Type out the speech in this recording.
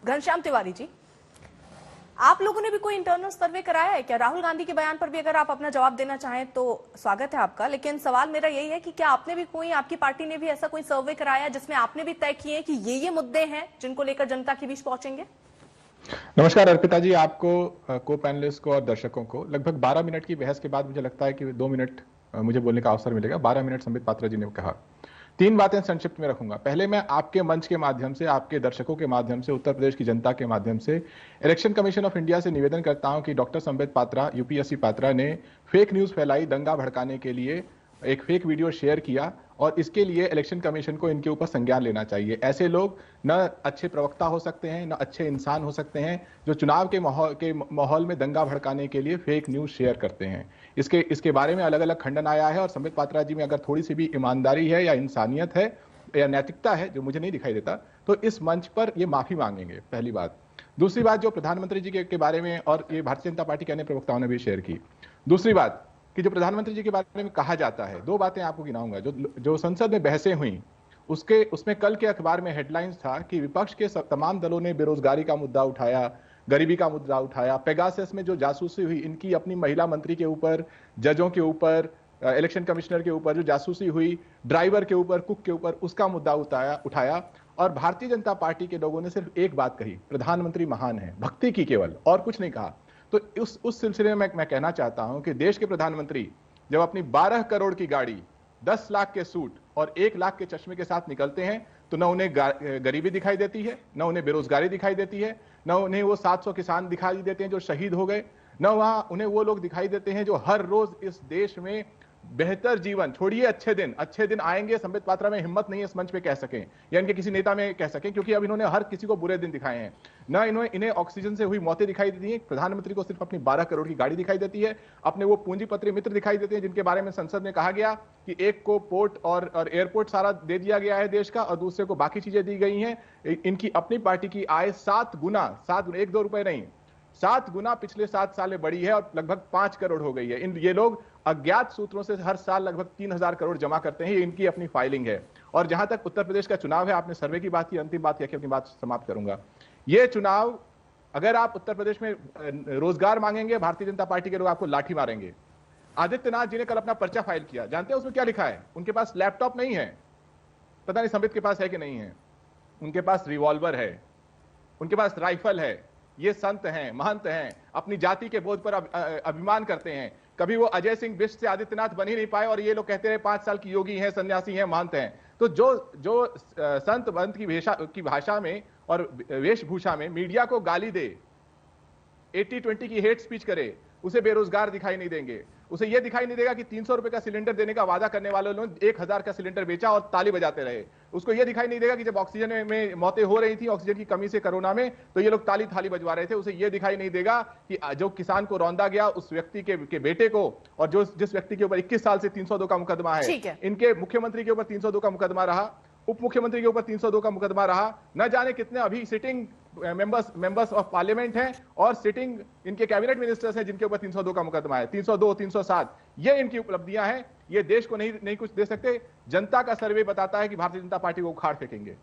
घनश्याम तिवारी जी, आप लोगों ने भी कोई इंटरनल सर्वे कराया है क्या? राहुल गांधी के बयान पर भी अगर आप अपना जवाब देना चाहें तो स्वागत है आपका, लेकिन सवाल मेरा यही है कि क्या आपने भी कोई, आपकी पार्टी ने भी ऐसा कोई सर्वे कराया जिसमें आपने भी तय किए कि ये मुद्दे हैं जिनको लेकर जनता के बीच पहुंचेंगे? नमस्कार अर्पिता जी, आपको, को पैनलिस्ट को और दर्शकों को। लगभग 12 मिनट की बहस के बाद मुझे लगता है कि 2 मिनट मुझे बोलने का अवसर मिलेगा। 12 मिनट संबित पात्रा जी ने कहा। 3 बातें संक्षिप्त में रखूंगा। पहले मैं आपके मंच के माध्यम से, आपके दर्शकों के माध्यम से, उत्तर प्रदेश की जनता के माध्यम से इलेक्शन कमीशन ऑफ इंडिया से निवेदन करता हूं कि डॉक्टर संबित पात्रा, यूपीएससी पात्रा ने फेक न्यूज फैलाई, दंगा भड़काने के लिए एक फेक वीडियो शेयर किया और इसके लिए इलेक्शन कमीशन को इनके ऊपर संज्ञान लेना चाहिए। ऐसे लोग न अच्छे प्रवक्ता हो सकते हैं, न अच्छे इंसान हो सकते हैं, जो चुनाव के माहौल में दंगा भड़काने के लिए फेक न्यूज शेयर करते हैं। इसके बारे में अलग अलग खंडन आया है और संबित पात्रा जी में अगर थोड़ी सी भी ईमानदारी है या इंसानियत है या नैतिकता है, जो मुझे नहीं दिखाई देता, तो इस मंच पर ये माफी मांगेंगे। पहली बात। दूसरी बात, जो प्रधानमंत्री जी के बारे में और ये भारतीय जनता पार्टी के अन्य प्रवक्ताओं ने भी शेयर की। दूसरी बात कि जो प्रधानमंत्री जी के बारे में कहा जाता है, 2 बातें आपको गिनाऊंगा। जो संसद में बहसें हुई उसमें कल के अखबार में हेडलाइंस था कि विपक्ष के तमाम दलों ने बेरोजगारी का मुद्दा उठाया, गरीबी का मुद्दा उठाया, पेगासस में जो जासूसी हुई, इनकी अपनी महिला मंत्री के ऊपर, जजों के ऊपर, इलेक्शन कमिश्नर के ऊपर जो जासूसी हुई, ड्राइवर के ऊपर, कुक के ऊपर, उसका मुद्दा उठाया। और भारतीय जनता पार्टी के लोगों ने सिर्फ एक बात कही, प्रधानमंत्री महान है, भक्ति की केवल, और कुछ नहीं कहा। तो उस सिलसिले में मैं कहना चाहता हूं कि देश के प्रधानमंत्री जब अपनी 12 करोड़ की गाड़ी, 10 लाख के सूट और 1 लाख के चश्मे के साथ निकलते हैं, तो न उन्हें गरीबी दिखाई देती है, न उन्हें बेरोजगारी दिखाई देती है, न उन्हें वो 700 किसान दिखाई देते हैं जो शहीद हो गए, न वहां उन्हें वो लोग दिखाई देते हैं जो हर रोज इस देश में बेहतर जीवन, छोड़िए अच्छे दिन आएंगे, संबित पात्रा में हिम्मत नहीं है इस मंच पे कह सकें या इनके किसी नेता में कह सकें, क्योंकि अब इन्होंने हर किसी को बुरे दिन दिखाए हैं। न इन्हें ऑक्सीजन से हुई मौतें दिखाई देती हैं, प्रधानमंत्री को सिर्फ अपनी 12 करोड़ की गाड़ी दिखाई देती है, अपने वो पूंजीपत्री मित्र दिखाई देते हैं जिनके बारे में संसद में कहा गया कि एक को पोर्ट और एयरपोर्ट सारा दे दिया गया है देश का और दूसरे को बाकी चीजें दी गई हैं। इनकी अपनी पार्टी की आय 7 गुना, 1-2 रुपए नहीं, 7 गुना पिछले 7 साल में बढ़ी है और लगभग 5 करोड़ हो गई है। ये लोग अज्ञात सूत्रों से हर साल लगभग 3000 करोड़ जमा करते हैं, ये इनकी अपनी फाइलिंग है। और जहां तक उत्तर प्रदेश का चुनाव है, आपने सर्वे की बात की, अंतिम बात अपनी बात समाप्त करूंगा। ये चुनाव, अगर आप उत्तर प्रदेश में रोजगार मांगेंगे, भारतीय जनता पार्टी के लोग आपको लाठी मारेंगे। आदित्यनाथ जी ने कल अपना पर्चा फाइल किया, जानते हैं उसमें क्या लिखा है? उनके पास लैपटॉप नहीं है, पता नहीं संबित के पास है कि नहीं है, उनके पास रिवॉल्वर है, उनके पास राइफल है। ये संत हैं, महंत हैं, अपनी जाति के बोझ पर अभिमान करते हैं। कभी वो अजय सिंह बिष्ट से आदित्यनाथ बन ही नहीं पाए और ये लोग कहते रहे 5 साल की योगी हैं, सन्यासी हैं, महंत हैं। तो जो संत महंत की भाषा में और वेशभूषा में मीडिया को गाली दे, 80-20 की हेट स्पीच करे, उसे बेरोजगार दिखाई नहीं देंगे। उसे यह दिखाई नहीं देगा कि 300 रुपए का सिलेंडर देने का वादा करने वाले लोगों ने 1000 का सिलेंडर बेचा और ताली बजाते रहे। उसको यह दिखाई नहीं देगा कि जब ऑक्सीजन में मौतें हो रही थी, ऑक्सीजन की कमी से कोरोना में, तो ये लोग ताली थाली बजवा रहे थे। उसे यह दिखाई नहीं देगा कि जो किसान को रौंदा गया, उस व्यक्ति के बेटे को, और जिस व्यक्ति के ऊपर 21 साल से 302 का मुकदमा है, इनके मुख्यमंत्री के ऊपर 302 का मुकदमा रहा, उप मुख्यमंत्री के ऊपर 302 का मुकदमा रहा, न जाने कितने अभी सिटिंग मेंबर्स ऑफ पार्लियामेंट हैं और सिटिंग इनके कैबिनेट मिनिस्टर्स हैं जिनके ऊपर 302 का मुकदमा है, 302, 307। ये इनकी उपलब्धियां हैं। ये देश को नहीं कुछ दे सकते। जनता का सर्वे बताता है कि भारतीय जनता पार्टी को उखाड़ फेंकेंगे।